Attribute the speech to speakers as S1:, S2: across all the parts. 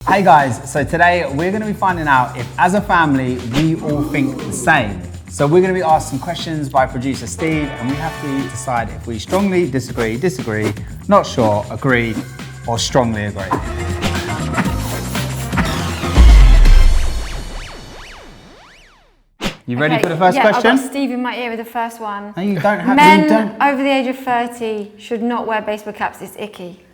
S1: Hey guys, so today we're going to be finding out if as a family we all think the same. So we're going to be asked some questions by producer Steve and we have to decide if we strongly disagree, not sure, agree, or strongly agree. You ready for the first question?
S2: I've got Steve in my ear with the first one.
S1: No, you don't have
S2: Men
S1: you don't.
S2: over the age of 30 should not wear baseball caps, it's icky.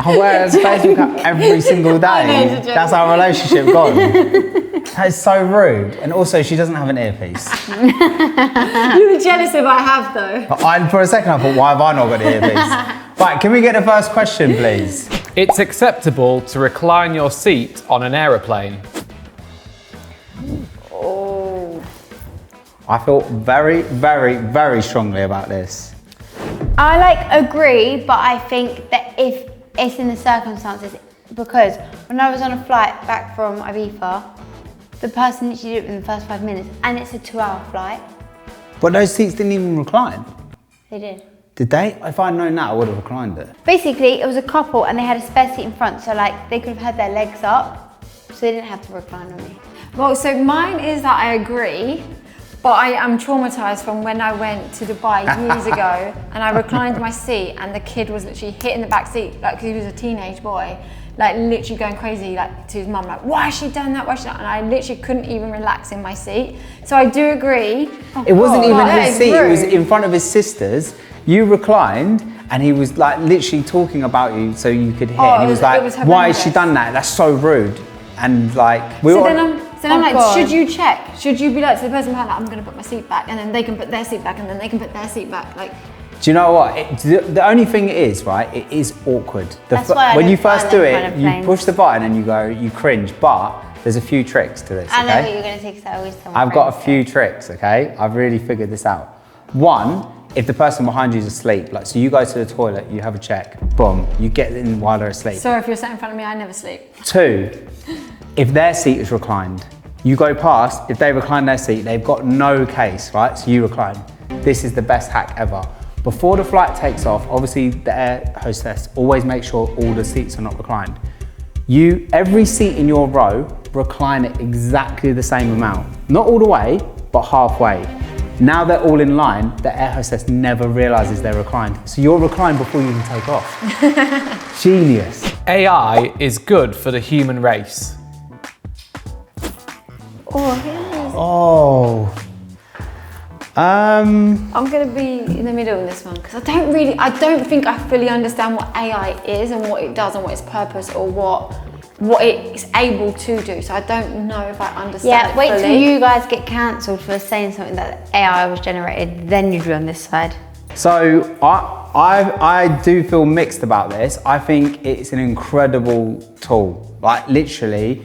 S1: I wear a baseball cap every single day. That's our relationship gone. That is so rude. And also, she doesn't have an earpiece.
S2: You were jealous if I have though.
S1: For a second, I thought, why have I not got an earpiece? Right, can we get the first question, please?
S3: It's acceptable to recline your seat on an aeroplane.
S2: Oh.
S1: I feel very, very, very strongly about this.
S4: I agree, but I think that if it's in the circumstances, because when I was on a flight back from Ibiza, the person literally did it within the first 5 minutes, and it's a 2-hour flight.
S1: But those seats didn't even recline.
S4: They did.
S1: Did they? If I'd known that, I would have reclined it.
S4: Basically, it was a couple, and they had a spare seat in front, so they could have had their legs up, so they didn't have to recline on me.
S2: Well, so mine is that I agree, but I am traumatized from when I went to Dubai years ago and I reclined my seat and the kid was literally hitting the back seat, like, cause he was a teenage boy, like literally going crazy, like to his mum, like, why has she done that? Why has she done that? And I literally couldn't even relax in my seat. So I do agree.
S1: It wasn't even his seat, it was in front of his sisters. You reclined and he was like literally talking about you so you could hear. And he was like, why has she done that? That's so rude. And like, we were.
S2: So then I'm like, should you check? Should you be like to the person behind, like, I'm going to put my seat back, and then they can put their seat back, and then they can put their seat back, like.
S1: Do you know what? The only thing it is, right? It is awkward. When you first do it, you push the button and you go, you cringe. But there's a few tricks to this.
S4: I know
S1: okay?
S4: what you're going to say because I always tell my
S1: I've got a
S4: friends
S1: few tricks. Okay, I've really figured this out. One, if the person behind you is asleep, like, so you go to the toilet, you have a check, boom, you get in while they're asleep.
S2: So if you're sat in front of me, I never sleep.
S1: Two, if their seat is reclined, you go past, if they recline their seat, they've got no case, right? So you recline. This is the best hack ever. Before the flight takes off, obviously the air hostess always make sure all the seats are not reclined. Every seat in your row, recline it exactly the same amount. Not all the way, but halfway. Now they're all in line, the air hostess never realizes they're reclined. So you're reclined before you even take off. Genius.
S3: AI is good for the human race.
S2: I'm going to be in the middle of this one because I don't think I fully understand what AI is and what it does and what its purpose or what it's able to do. So I don't know if I understand it fully.
S4: Yeah, wait till you guys get cancelled for saying something that AI was generated, then you'd be on this side.
S1: So I do feel mixed about this. I think it's an incredible tool. Like literally,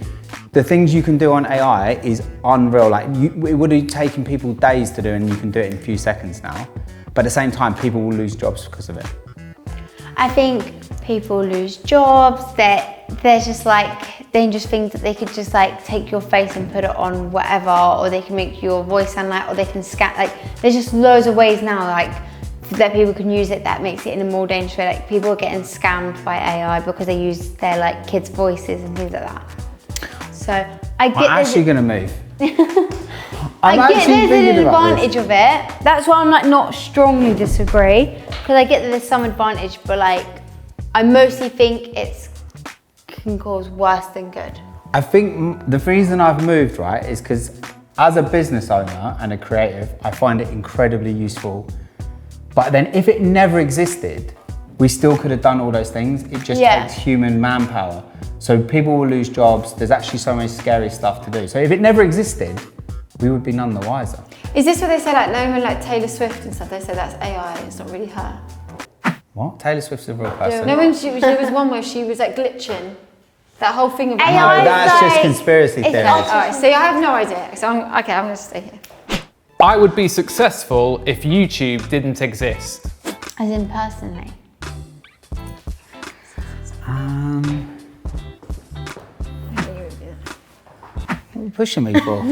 S1: the things you can do on AI is unreal. Like it would have taken people days to do and you can do it in a few seconds now. But at the same time, people will lose jobs because of it.
S4: I think people lose jobs, they're just like dangerous things that they could just like take your face and put it on whatever, or they can make your voice sound like, or they can scan, like there's just loads of ways now like that people can use it that makes it in a more dangerous way. Like people are getting scammed by AI because they use their like kids' voices and things like that. So I get
S1: I'm actually gonna move.
S4: I get there's an advantage of it. That's why I'm like not strongly disagree, because I get that there's some advantage, but like I mostly think it can cause worse than good.
S1: I think the reason I've moved, right, is because as a business owner and a creative, I find it incredibly useful. But then if it never existed, we still could have done all those things. It just takes human manpower. So people will lose jobs. There's actually so much scary stuff to do. So if it never existed, we would be none the wiser.
S2: Is this what they say, like, no one like Taylor Swift and stuff, they say that's AI, it's not really her?
S1: What? Taylor Swift's a real person?
S2: No, when there was one where she was like glitching. That whole thing of
S4: AI.
S1: No, that's just conspiracy theories.
S2: Alright, so I have no idea. So I'm gonna stay here.
S3: I would be successful if YouTube didn't exist.
S4: As in personally?
S1: What are you pushing me for?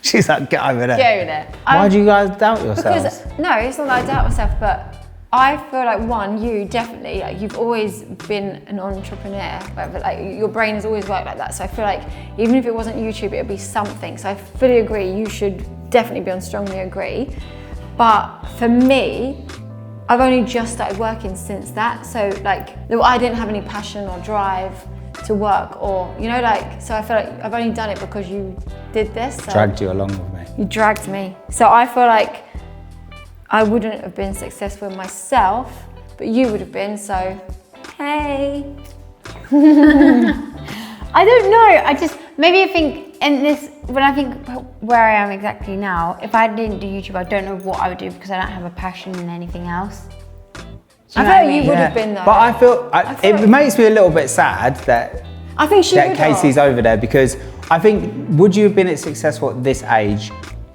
S1: She's like, get over there.
S2: Get over there.
S1: Why do you guys doubt yourselves?
S2: Because, no, it's not that I doubt myself, but I feel like you definitely, like you've always been an entrepreneur, but like your brain has always worked like that. So I feel like even if it wasn't YouTube, it would be something. So I fully agree, you should definitely be on Strongly Agree. But for me, I've only just started working since that. So like, I didn't have any passion or drive to work or, you know, like, so I feel like I've only done it because you did this. So
S1: Dragged you along with me.
S2: you dragged me. So I feel like I wouldn't have been successful myself, but you would have been, so hey.
S4: I don't know, maybe I think when I think where I am exactly now, if I didn't do YouTube, I don't know what I would do because I don't have a passion in anything else.
S2: I feel like you would have been though.
S1: But I feel it makes me a little bit sad that
S2: I think she would
S1: Casey's
S2: have.
S1: over there, because I think, would you have been successful at this age?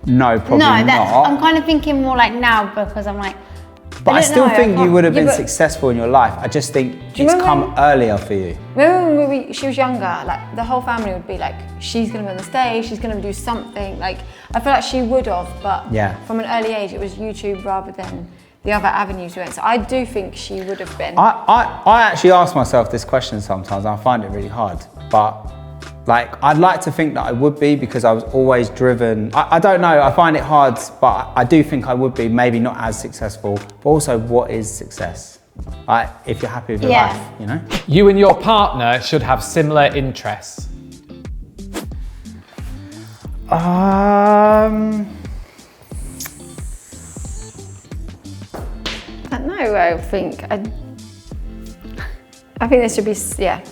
S1: No, probably not.
S4: I'm kind of thinking more like now, because I'm like,
S1: But I still think you would have been
S2: but-
S1: successful in your life. I just think
S2: you
S1: it's
S2: remember
S1: come earlier for you.
S2: Remember when she was younger, like the whole family would be like, she's gonna be on the stage, she's gonna do something. Like, I feel like she would have, but
S1: Yeah.
S2: from an early age, it was YouTube rather than the other avenues we went. So I do think she would have been.
S1: I actually ask myself this question sometimes. I find it really hard, but like, I'd like to think that I would be, because I was always driven. I don't know, I find it hard, but I do think I would be, maybe not as successful, but also what is success? Like, if you're happy with your life, you know?
S3: You and your partner should have similar interests.
S2: I don't know, I think there should be, yeah.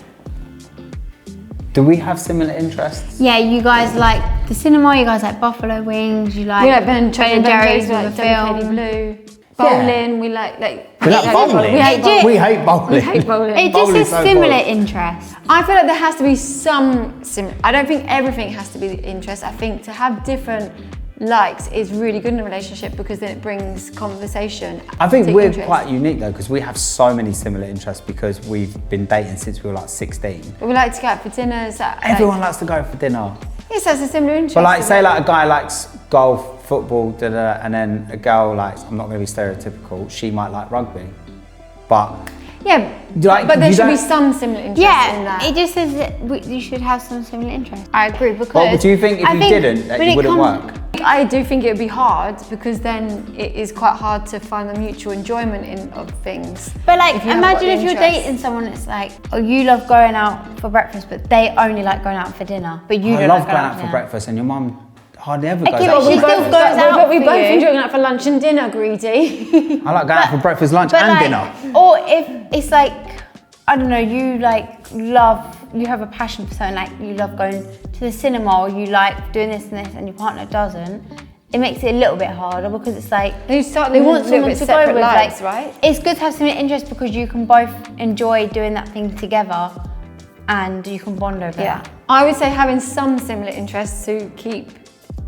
S1: Do we have similar interests?
S4: yeah, you guys like the cinema, you guys like buffalo wings, you like
S2: We like Ben
S4: and Jerry's
S2: we like
S4: with a
S2: Double
S4: film.
S2: Blue, bowling, we like
S1: We like bowling.
S2: We hate bowling.
S1: We hate bowling.
S2: We hate bowling.
S4: It just
S1: Bowling's
S4: says
S1: so
S4: similar
S1: boring.
S4: interests.
S2: I feel like there has to be some similar. I don't think everything has to be the interest. I think to have different likes is really good in a relationship, because then it brings conversation.
S1: I think
S2: to
S1: we're
S2: interest.
S1: quite unique though, because we have so many similar interests, because we've been dating since we were like 16.
S2: But we like to go out for dinners.
S1: Everyone likes to go for dinner.
S2: Yes, that's a similar interest.
S1: But like, say
S2: isn't it?
S1: like a guy likes golf, football, and then a girl likes, I'm not going to be stereotypical, she might like rugby. But
S2: yeah,
S1: like,
S2: but there
S1: you
S2: should be
S1: don't-
S2: some similar interest in
S4: Yeah,
S2: that.
S4: it just says that you should have some similar interests. I agree, because
S1: But do you think if
S4: I
S1: you
S4: think
S1: didn't, that
S4: when
S1: it
S4: it
S1: wouldn't
S4: comes-
S1: work?
S2: I do think it would be hard, because then it is quite hard to find the mutual enjoyment of things.
S4: But like,
S2: if you haven't got
S4: imagine
S2: the
S4: if you're
S2: interest.
S4: dating someone that's like, oh, you love going out for breakfast, but they only like going out for dinner. But you
S1: I
S4: don't
S1: love
S4: like
S1: going out for
S4: dinner.
S1: breakfast, and your mum hardly ever goes
S4: Okay,
S1: out
S4: but
S1: for
S4: she
S1: breakfast.
S4: still goes out
S2: We
S4: for
S2: both
S4: you.
S2: enjoy going out for lunch and dinner, greedy.
S1: I like going out for breakfast, lunch,
S4: But
S1: and
S4: like,
S1: dinner.
S4: or if it's like, I don't know, you have a passion for something, like you love going to the cinema, or you like doing this and this, and your partner doesn't. It makes it a little bit harder, because it's like
S2: You start
S4: they
S2: living
S4: want
S2: a little
S4: someone
S2: bit
S4: to go
S2: separate
S4: with.
S2: lives,
S4: Like,
S2: right?
S4: it's good to have similar interests, because you can both enjoy doing that thing together, and you can bond over
S2: Yeah,
S4: that.
S2: I would say having some similar interests to keep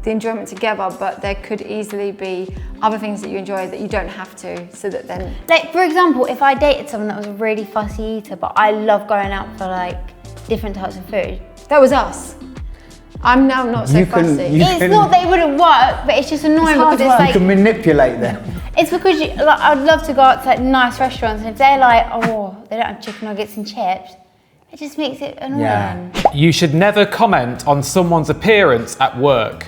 S2: the enjoyment together, but there could easily be other things that you enjoy that you don't have to, so that then.
S4: Like, for example, if I dated someone that was a really fussy eater, but I love going out for like different types of food.
S2: That was us. I'm now not so
S1: You can-
S2: fussy.
S1: you-
S4: It's not that it wouldn't work, but it's just annoying,
S2: hard
S4: because
S2: work.
S4: it's
S1: You
S4: like,
S1: can manipulate them.
S4: it's because like, I'd love to go out to like nice restaurants, and if they're like, oh, they don't have chicken nuggets and chips, it just makes it annoying.
S1: Yeah.
S3: You should never comment on someone's appearance at work.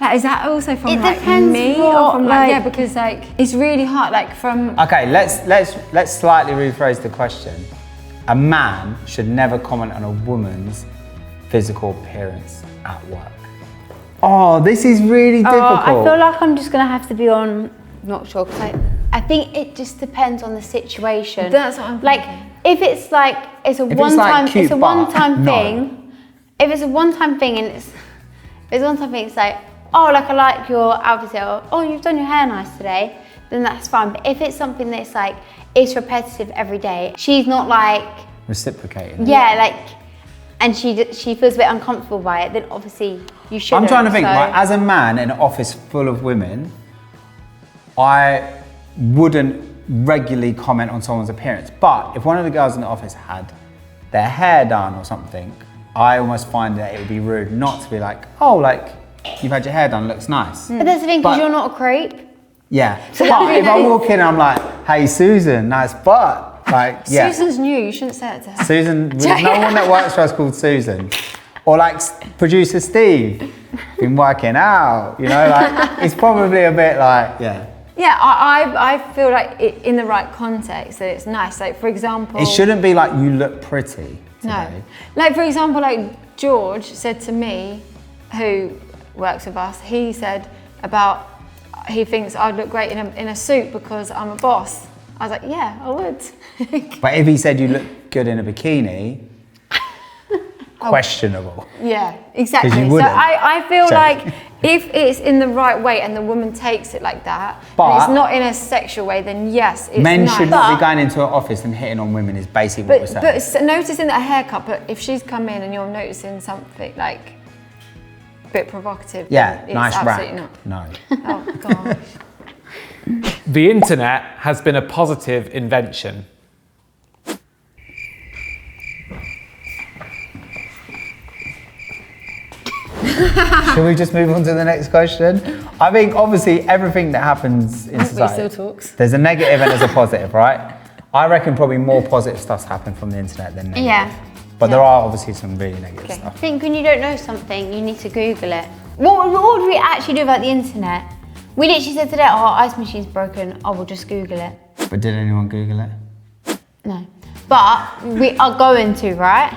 S2: Like, is that also from
S4: It
S2: like
S4: depends
S2: me,
S4: what,
S2: or from
S4: like-
S2: yeah? Because like it's really hard. Like from
S1: Okay, let's slightly rephrase the question. A man should never comment on a woman's physical appearance at work. Oh, this is really difficult.
S4: I feel like I'm just gonna have to be on, not sure, because I think it just depends on the situation.
S2: That's what I'm
S4: like, if it's like, it's a
S1: it's
S4: one-time,
S1: like cute
S4: it's a
S1: butt,
S4: one-time
S1: no.
S4: thing. If it's a one-time thing and it's one-time thing, it's like, oh, like I like your outfit, or oh, you've done your hair nice today, then that's fine. But if it's something that's like, it's repetitive every day, she's not like,
S1: Reciprocating.
S4: yeah, like, and she feels a bit uncomfortable by it, then obviously you shouldn't.
S1: I'm trying to think,
S4: so-
S1: like, as a man in an office full of women, I wouldn't regularly comment on someone's appearance. But if one of the girls in the office had their hair done or something, I almost find that it would be rude not to be like, oh, like, you've had your hair done, looks nice.
S4: But that's the thing, because
S1: But-
S4: you're not a creep.
S1: Yeah. But if I walk in, I'm like, hey, Susan, nice butt. Like, yeah.
S2: Susan's new, you shouldn't say it to her.
S1: Susan, there's no one that works for us called Susan. Or like producer Steve, been working out, you know, like, it's probably a bit like, yeah.
S2: Yeah, I feel like in the right context that it's nice. Like, for example...
S1: It shouldn't be like, you look pretty today.
S2: No. Like, for example, like George said to me, who works with us, he said about, he thinks I'd look great in a suit because I'm a boss. I was like, yeah, I would.
S1: But if he said you look good in a bikini, questionable.
S2: Yeah, exactly.
S1: you
S2: So
S1: wouldn't.
S2: I feel
S1: So-
S2: like if it's in the right way and the woman takes it like that,
S1: But-
S2: and it's not in a sexual way, then yes, it's
S1: Men
S2: nice.
S1: should not be going into an office and hitting on women is basically what we're saying.
S2: But noticing that haircut, but if she's come in and you're noticing something like a bit provocative,
S1: yeah,
S2: then it's
S1: nice
S2: absolutely
S1: rack.
S2: not.
S1: No.
S2: Oh gosh.
S3: The internet has been a positive invention.
S1: Shall we just move on to the next question? I think obviously everything that happens in society,
S2: still talks.
S1: there's a negative and there's a positive, right? I reckon probably more positive stuff's happened from the internet than negative.
S4: Yeah.
S1: But there are obviously some really negative
S4: I
S1: stuff.
S4: think when you don't know something, you need to Google it. What would we actually do about the internet? We literally said today, oh, our ice machine's broken. Oh, we'll just Google it.
S1: But did anyone Google it?
S4: No. But we are going to, right?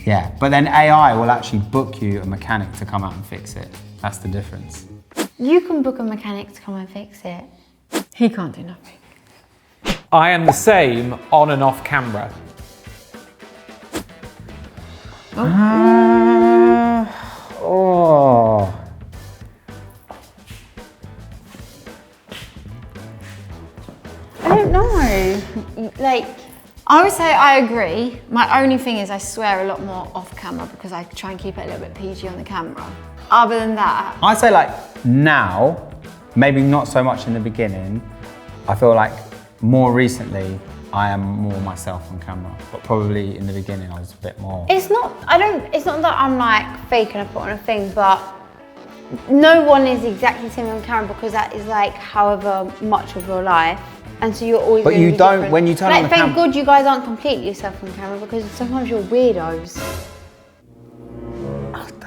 S1: Yeah, but then AI will actually book you a mechanic to come out and fix it. That's the difference.
S4: You can book a mechanic to come and fix it.
S2: He can't do nothing.
S3: I am the same on and off camera.
S1: Oh.
S4: I don't know. Like,
S2: I would say I agree. My only thing is I swear a lot more off camera because I try and keep it a little bit PG on the camera. Other than that,
S1: I'd say like now, maybe not so much in the beginning. I feel like more recently, I am more myself on camera, but probably in the beginning I was a bit more.
S4: it's not that I'm like fake and I put on a thing, but no one is exactly the same on camera because that is like however much of your life. And so you're always
S1: But
S4: gonna
S1: you
S4: be
S1: don't-
S4: different.
S1: when you turn
S4: like,
S1: on the
S4: thank
S1: cam-
S4: God you guys aren't completely yourself on camera because sometimes you're weirdos.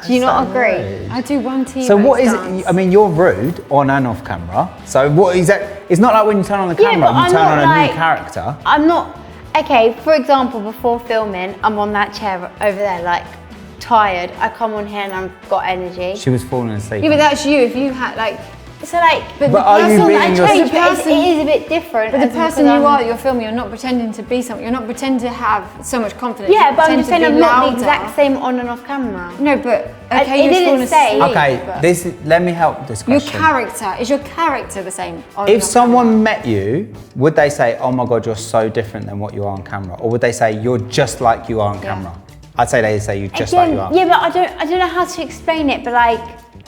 S4: Do you not agree?
S2: I do one T.
S1: So what is it? I mean, you're rude on and off camera. So what is that? It's not like when you turn on the
S4: Yeah,
S1: camera,
S4: but
S1: you
S4: I'm
S1: turn
S4: not
S1: on a
S4: like-
S1: new character.
S4: I'm not, okay, for example, before filming, I'm on that chair over there, like, tired. I come on here and I've got energy.
S1: She was falling asleep.
S2: Yeah, but that's you. If you had like,
S4: So like,
S2: But
S1: But are you
S4: I
S1: being
S4: changed,
S1: yourself?
S4: but it is a bit different.
S2: but the
S4: as because
S2: person you
S4: I'm-
S2: are that you're filming, you're not pretending to be something. You're not pretending to have so much confidence.
S4: Yeah,
S2: You
S4: but I'm
S2: pretend
S4: just
S2: to
S4: saying
S2: be
S4: I'm not the
S2: louder.
S4: exact same on and off camera.
S2: No, but
S4: It
S2: okay, you're
S4: didn't
S2: falling
S4: say-
S2: asleep,
S1: Okay,
S2: but
S1: let me help this
S2: your
S1: question.
S2: character is your character the same? on
S1: If
S2: and off
S1: someone met you, would they say, oh my God, you're so different than what you are on camera? Or would they say, you're just like you are on camera? I'd say they say you're just like you are.
S4: Yeah, but I don't know how to explain it, but like,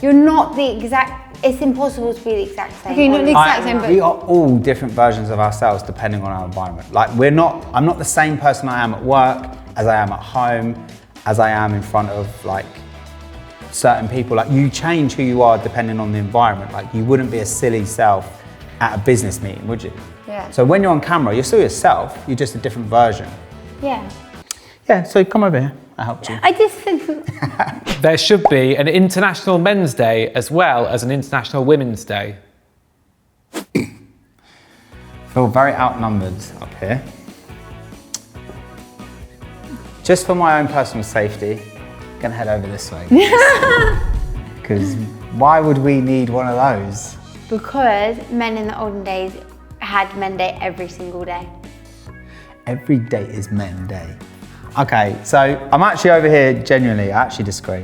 S4: you're not the exact, it's impossible to be the exact same.
S2: Okay, not the
S4: on-
S2: exact same, but-
S1: We are all different versions of ourselves depending on our environment. Like I'm not the same person I am at work as I am at home, as I am in front of like certain people. Like you change who you are depending on the environment. Like you wouldn't be a silly self at a business meeting, would you?
S2: Yeah.
S1: So when you're on camera, you're still yourself, you're just a different version.
S4: Yeah.
S1: Yeah, so come over here, I helped you.
S4: I just,
S3: There should be an International Men's Day as well as an International Women's Day.
S1: Feel very outnumbered up here. Just for my own personal safety, I'm gonna head over this way. Because why would we need one of those?
S4: because men in the olden days had Men Day every single day.
S1: Every day is Men Day. Okay, so I'm actually over here genuinely, I actually disagree.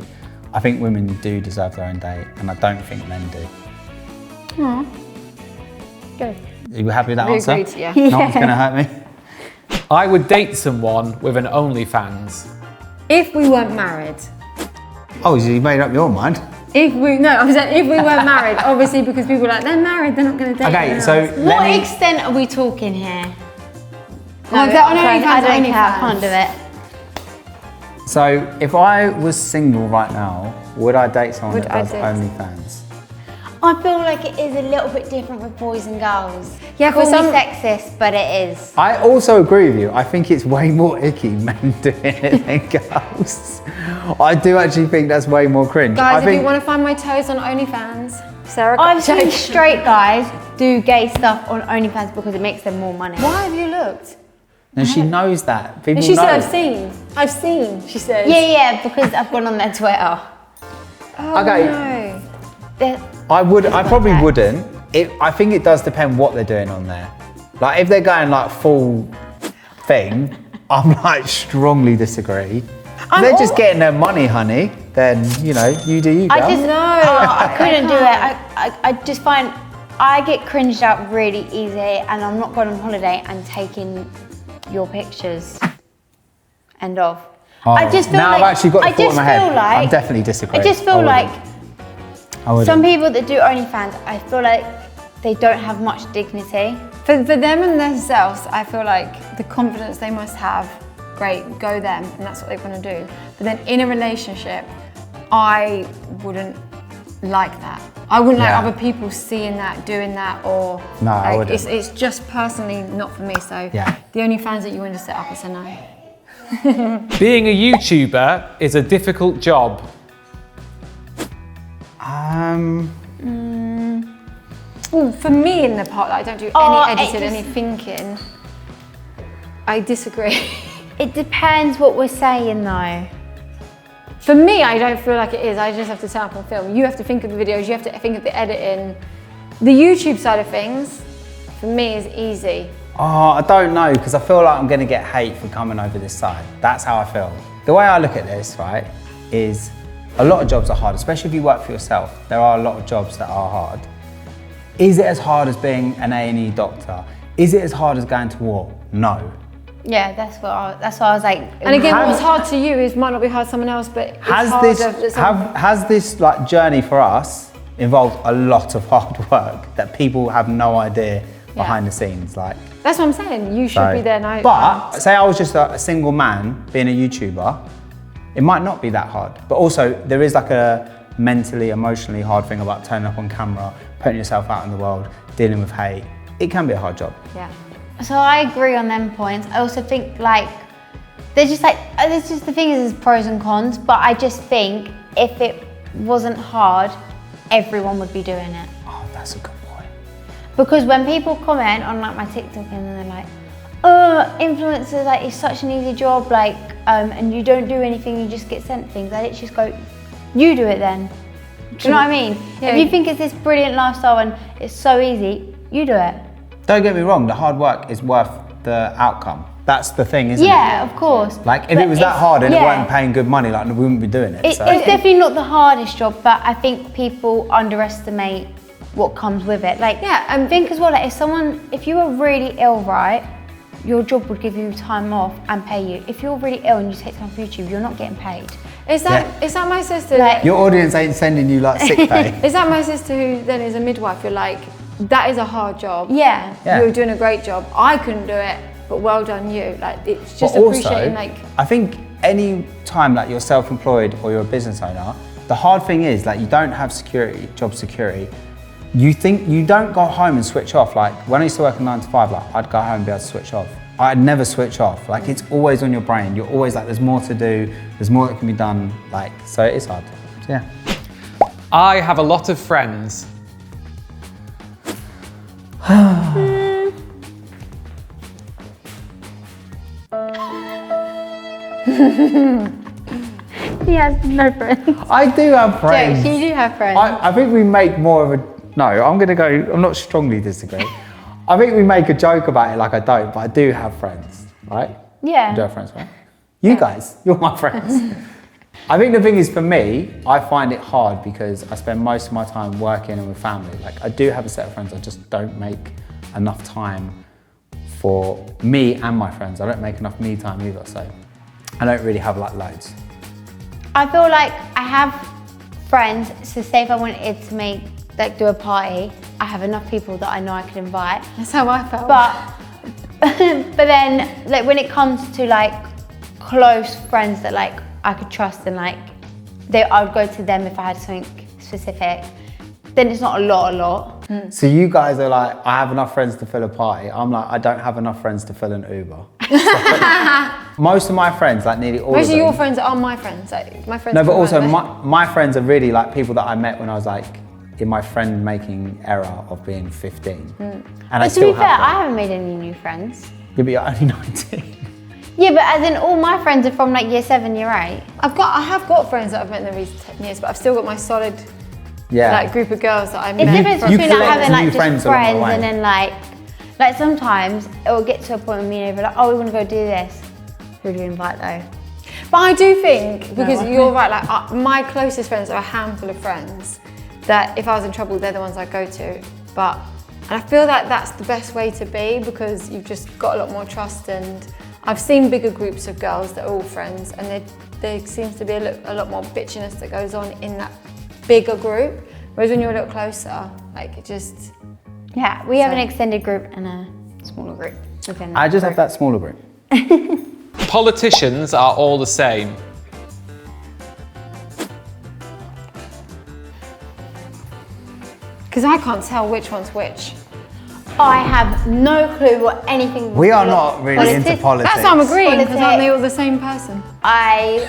S1: I think women do deserve their own day, and I don't think men do.
S4: Good.
S1: Are you happy with that
S2: We
S1: answer?
S2: agreed, yeah.
S1: No one's gonna hurt me?
S3: I would date someone with an OnlyFans.
S2: If we weren't married.
S1: Oh, so you made up your mind?
S2: If we weren't married, obviously because people are like, they're married, they're not going to date
S1: Okay,
S2: anyone
S1: so
S2: else.
S1: let
S4: What
S1: me...
S4: extent are we talking here?
S2: No, they're on
S4: I
S2: OnlyFans,
S4: don't care, I
S2: OnlyFans.
S4: can't do it.
S1: So if I was single right now, would I date someone
S2: Would
S1: that
S2: I
S1: does
S2: date-
S1: OnlyFans?
S4: I feel like it is a little bit different with boys and girls.
S2: Yeah,
S4: Call
S2: for
S4: me
S2: some-
S4: sexist, but it is.
S1: I also agree with you. I think it's way more icky men doing it than girls. I do actually think that's way more cringe.
S2: Guys,
S1: I
S2: if
S1: think,
S2: you want to find my toes on OnlyFans, Sarah.
S4: I've seen
S2: Joke.
S4: straight guys do gay stuff on OnlyFans because it makes them more money.
S2: Why have you looked?
S1: and she knows that. People
S2: And she
S1: know.
S2: said, I've seen. I've seen, she said.
S4: Yeah, because I've gone on their Twitter.
S2: Oh,
S1: Okay.
S2: no.
S4: They're-
S1: I probably
S4: Okay.
S1: wouldn't. I think it does depend what they're doing on there. Like if they're going like full thing, I'm like strongly disagree. If they're just getting their money, honey, then you know, you do you, girl.
S4: I just
S2: No,
S4: I couldn't do it.
S2: can't.
S4: I just find I get cringed out really easy, and I'm not going on holiday and taking your pictures. End of.
S1: Oh,
S4: I just feel
S1: now
S4: like
S1: I've actually got the
S4: I
S1: thought in
S4: just
S1: my head.
S4: feel like
S1: I'm definitely disagreeing.
S4: I just feel like
S1: I wouldn't.
S4: some people that do OnlyFans, I feel like they don't have much dignity.
S2: For them and themselves, I feel like the confidence they must have, great, go them, and that's what they want to do. But then in a relationship, I wouldn't like that. I wouldn't
S1: Yeah.
S2: like other people seeing that, doing that, or
S1: No, I
S2: like,
S1: wouldn't.
S2: it's just personally not for me. So
S1: Yeah.
S2: the only fans that you want to set up is a no.
S3: Being a YouTuber is a difficult job.
S2: Well, for me in the part that I don't do
S4: Oh,
S2: any
S4: it
S2: editing,
S4: just-
S2: any thinking, I disagree.
S4: It depends what we're saying though.
S2: For me, I don't feel like it is. I just have to turn up and film. You have to think of the videos, you have to think of the editing. The YouTube side of things, for me, is easy.
S1: Oh, I don't know, because I feel like I'm going to get hate for coming over this side. That's how I feel. The way I look at this, right, is a lot of jobs are hard, especially if you work for yourself. There are a lot of jobs that are hard. Is it as hard as being an A&E doctor? Is it as hard as going to war? No.
S4: Yeah, that's what I was like.
S2: And again,
S1: Have-
S2: what's hard to you is might not be hard to someone else, but it's
S1: Has
S2: harder
S1: this
S2: that someone-
S1: has this like journey for us involved a lot of hard work that people have no idea behind the scenes? Like,
S2: That's what I'm saying. You should be there now.
S1: But say I was just a single man being a YouTuber, it might not be that hard. But also there is like a mentally, emotionally hard thing about turning up on camera, putting yourself out in the world, dealing with hate. It can be a hard job.
S2: Yeah.
S4: So I agree on them points. I also think like there's just the thing is there's pros and cons, but I just think if it wasn't hard, everyone would be doing it.
S1: Oh, that's a good point.
S4: Because when people comment on like my TikTok and they're like, oh, influencers, like it's such an easy job, like and you don't do anything, you just get sent things. I literally just go, you do it then. Do you know what I mean?
S2: Yeah.
S4: If you think it's this brilliant lifestyle and it's so easy, you do it.
S1: Don't get me wrong, the hard work is worth the outcome. That's the thing, isn't it?
S4: Yeah, of course.
S1: Like if
S4: But
S1: it was that
S4: it's-
S1: hard and it
S4: yeah.
S1: weren't paying good money, like we wouldn't be doing it.
S4: It's
S1: so.
S4: definitely not the hardest job, but I think people underestimate what comes with it. Like,
S2: Yeah, and
S4: think as well, like if you were really ill, right, your job would give you time off and pay you. If you're really ill and you take time off YouTube, you're not getting paid.
S2: Is that my sister?
S4: Like-
S1: Your audience ain't sending you like sick pay.
S2: Is that my sister who then is a midwife? You're like, that is a hard job.
S4: Yeah.
S1: Yeah.
S2: You're doing a great job. I couldn't do it, but well done you. Like it's just
S1: But also,
S2: appreciating like
S1: I think any time like you're self-employed or you're a business owner, the hard thing is like you don't have security, job security. You think you don't go home and switch off. Like when I used to work a 9 to 5, like I'd go home and be able to switch off. I'd never switch off. Like it's always on your brain. You're always like, there's more to do. There's more that can be done. Like, so it is hard. So, yeah.
S3: I have a lot of friends.
S4: He has no friends.
S1: I do have friends.
S4: Jokes, you do have friends.
S1: I think we make more of a, no, I'm gonna go, I'm not strongly disagree. I think we make a joke about it like I don't, but I do have friends, right?
S4: Yeah.
S1: You do have friends, right? You guys, you're my friends. I think the thing is for me, I find it hard because I spend most of my time working and with family. Like I do have a set of friends, I just don't make enough time for me and my friends. I don't make enough me time either, so I don't really have like loads.
S4: I feel like I have friends, so say if I wanted to do a party, I have enough people that I know I can invite.
S2: that's how I felt.
S4: But but then like when it comes to like close friends that like I could trust and like I would go to them if I had something specific. then it's not a lot.
S1: So you guys are like, I have enough friends to fill a party. I'm like, I don't have enough friends to fill an Uber. Most of my friends, like nearly all
S2: Most
S1: of
S2: of
S1: them.
S2: your friends are my friends. Like my friends.
S1: No, but
S2: from
S1: also
S2: around
S1: my friends are really like people that I met when I was like in my friend making era of being 15. And I
S4: But to
S1: still
S4: be fair,
S1: have
S4: I
S1: them.
S4: haven't made any new friends.
S1: Yeah, but you're only 19.
S4: Yeah, but as in all my friends are from like year 7, year 8.
S2: I have got friends that I've met in the recent 10 years, but I've still got my solid like group of girls that I met.
S4: It's different
S2: from-
S4: between like
S1: collect
S4: having like
S1: new
S4: just
S1: friends
S4: friends,
S1: along the way.
S4: and then like sometimes it will get to a point with me and Ava like, oh, we want to go do this. Who do we invite though?
S2: But I do think, because you're right, like my closest friends are a handful of friends that if I was in trouble, they're the ones I'd go to. And I feel like that's the best way to be, because you've just got a lot more trust. And I've seen bigger groups of girls that are all friends, and there seems to be a lot more bitchiness that goes on in that bigger group. Whereas when you're a little closer, like it just...
S4: Yeah, we have an extended group and a smaller group within that
S1: I just have
S4: group.
S1: that smaller group.
S3: Politicians are all the same.
S2: Because I can't tell which one's which.
S4: I have no clue what anything.
S1: We are not really into politics.
S2: That's why I'm agreeing, because aren't they
S4: Politics.
S2: all the same person?
S4: I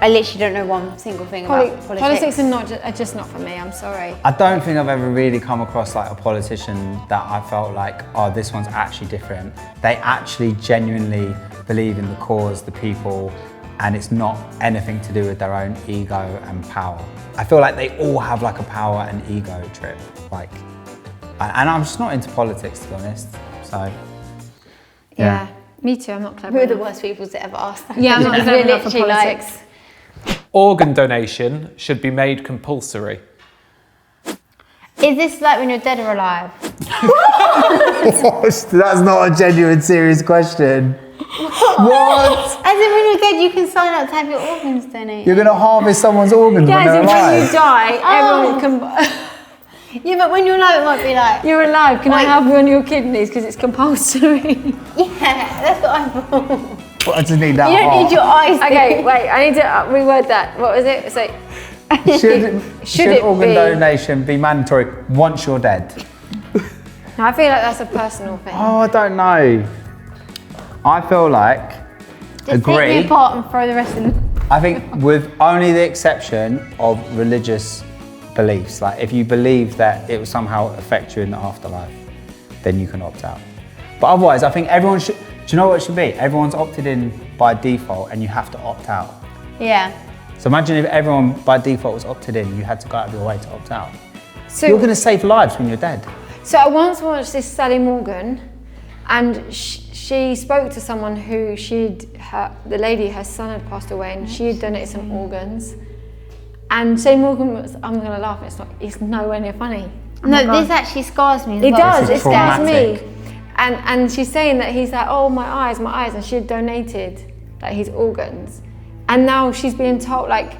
S4: literally don't know one single thing about politics.
S2: Politics are just not for me, I'm sorry.
S1: I don't think I've ever really come across like a politician that I felt like, oh, this one's actually different. They actually genuinely believe in the cause, the people, and it's not anything to do with their own ego and power. I feel like they all have like a power and ego trip, like, and I'm just not into politics, to be honest. So,
S2: Yeah. Me too, I'm not clever.
S4: We're the
S2: enough.
S4: worst people to ever ask that.
S2: Yeah, I'm not clever enough for
S4: Literally, like,
S2: politics.
S3: Organ donation should be made compulsory.
S4: Is this like when you're dead or alive?
S1: that's not a genuine, serious question. What?
S4: As in when you're dead, you can sign up to have your organs donated.
S1: You're gonna harvest someone's organs when
S2: Guys,
S1: they're
S2: if when
S1: alive?
S2: you die, everyone can...
S4: Yeah, but when you're alive, it might be like,
S2: You're alive, can I
S4: Wait.
S2: have one of your kidneys? Because it's compulsory.
S4: yeah, that's what I thought.
S1: Well, I just need that
S4: You don't
S1: heart.
S4: need your eyes.
S2: Okay, wait, I need to reword that. What was it? So,
S1: Should
S2: it
S1: organ
S2: be-
S1: donation be mandatory once you're dead?
S2: No, I feel like that's a personal thing.
S1: Oh, I don't know. I feel like,
S4: Just take
S1: agree.
S4: me apart and throw the rest in.
S1: I think with only the exception of religious beliefs, like if you believe that it will somehow affect you in the afterlife, then you can opt out. But otherwise, I think everyone should, do you know what it should be? Everyone's opted in by default and you have to opt out.
S4: Yeah.
S1: So imagine if everyone by default was opted in, you had to go out of your way to opt out.
S2: So,
S1: You're gonna save lives when you're dead.
S2: so I once watched this Sally Morgan, and she spoke to someone who the lady, her son had passed away, and she had donated some organs. And Sally Morgan was, I'm gonna laugh, it's nowhere near funny. Oh my
S4: No,
S2: God.
S4: this actually scars me as
S2: It
S4: well.
S2: does,
S1: This
S2: it
S1: is
S2: scares
S1: traumatic.
S2: me. And she's saying that he's like, oh, my eyes, and she had donated like his organs. And now she's being told, like,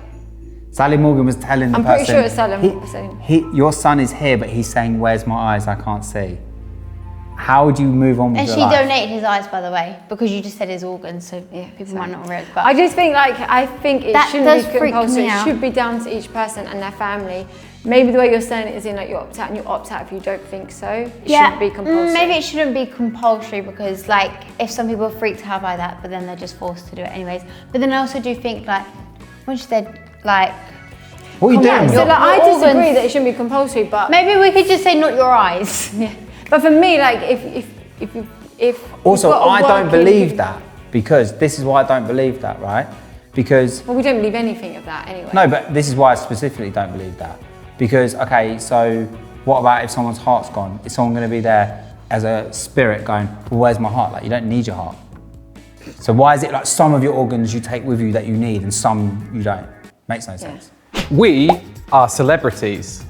S1: Sally Morgan was telling the
S2: I'm
S1: person,
S2: pretty sure it's Sally.
S1: your son is here, but he's saying, where's my eyes? I can't see. How would you move on with
S4: And
S1: your
S4: she
S1: life?
S4: donated his eyes, by the way, because you just said his organs, so people might not realize. But
S2: I just think, like, it
S4: That
S2: shouldn't
S4: does
S2: be
S4: freak
S2: compulsory.
S4: me
S2: It
S4: out.
S2: should be down to each person and their family. Maybe the way you're saying it is in, like, you opt out, and you opt out if you don't think so. It shouldn't be compulsory.
S4: Maybe it shouldn't be compulsory because, like, if some people are freaked out by that, but then they're just forced to do it anyways. But then I also do think, like, once they're like,
S1: What are you
S2: Yeah,
S1: doing?
S2: so like, I
S4: Your
S2: disagree
S4: organs-
S2: that it shouldn't be compulsory, but
S4: maybe we could just say not your eyes.
S2: yeah. But for me, like, if
S1: Also,
S2: you've got a
S1: I don't
S2: working-
S1: believe that, because this is why I don't believe that, right? Because,
S2: Well, we don't believe anything of that anyway.
S1: no, but this is why I specifically don't believe that. Because, okay, so what about if someone's heart's gone? Is someone going to be there as a spirit going, well, where's my heart? Like, you don't need your heart. So why is it like some of your organs you take with you that you need and some you don't? Makes no sense.
S3: We are celebrities.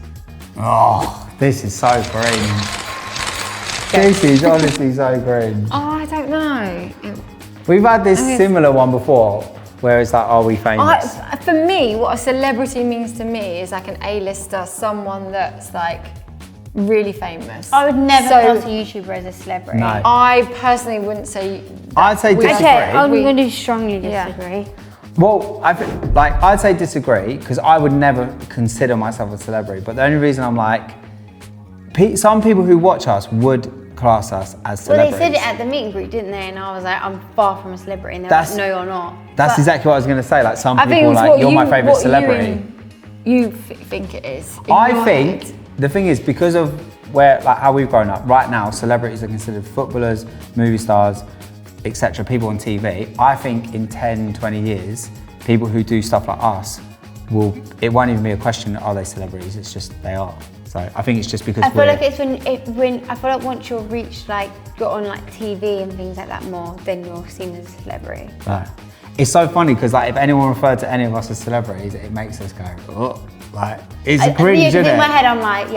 S1: Oh, this is so cringe. This is honestly so cringe.
S2: Oh, I don't know.
S1: We've had this
S2: Okay.
S1: similar one before, where it's like, are we famous?
S2: For me, what a celebrity means to me is like an A-lister, someone that's like really famous.
S4: I would never
S2: So-
S4: class a YouTuber as a celebrity.
S1: No.
S2: I personally wouldn't say.
S1: I'd say
S2: we-
S1: disagree.
S4: Okay, I'm
S2: We-
S4: going to strongly
S2: Yeah.
S4: disagree.
S1: Well, I'd say disagree, because I would never consider myself a celebrity. But the only reason I'm like, some people who watch us would class us as celebrities.
S4: Well, they said it at the meet and greet, didn't they? And I was like, I'm far from a celebrity. And they're like, no, you're not.
S1: That's exactly what I was going to say. Like, some people are like, you're my favourite celebrity.
S2: You think it is.
S1: I think the thing is, because of how we've grown up, right now, celebrities are considered footballers, movie stars, etc., people on TV. I think in 10, 20 years, people who do stuff like us it won't even be a question, are they celebrities? It's just, they are. So I think it's just because
S4: I feel like it's when I feel like once you're reached, like, you're on like TV and things like that more, then you're seen as a celebrity.
S1: Right. It's so funny because if anyone referred to any of us as celebrities, it makes us go, oh, it's cringe, isn't it?
S4: In my head, I'm like,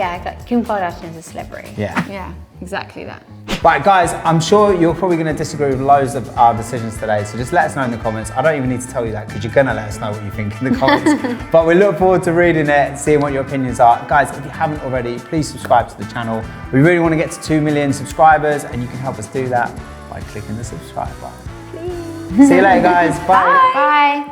S4: Kim Kardashian is a celebrity.
S2: Yeah, exactly that.
S1: Right, guys, I'm sure you're probably going to disagree with loads of our decisions today, so just let us know in the comments. I don't even need to tell you that, because you're going to let us know what you think in the comments. But we look forward to reading it and seeing what your opinions are. Guys, if you haven't already, please subscribe to the channel. We really want to get to 2 million subscribers, and you can help us do that by clicking the subscribe button. Please. See you later, guys. Bye.
S4: Bye.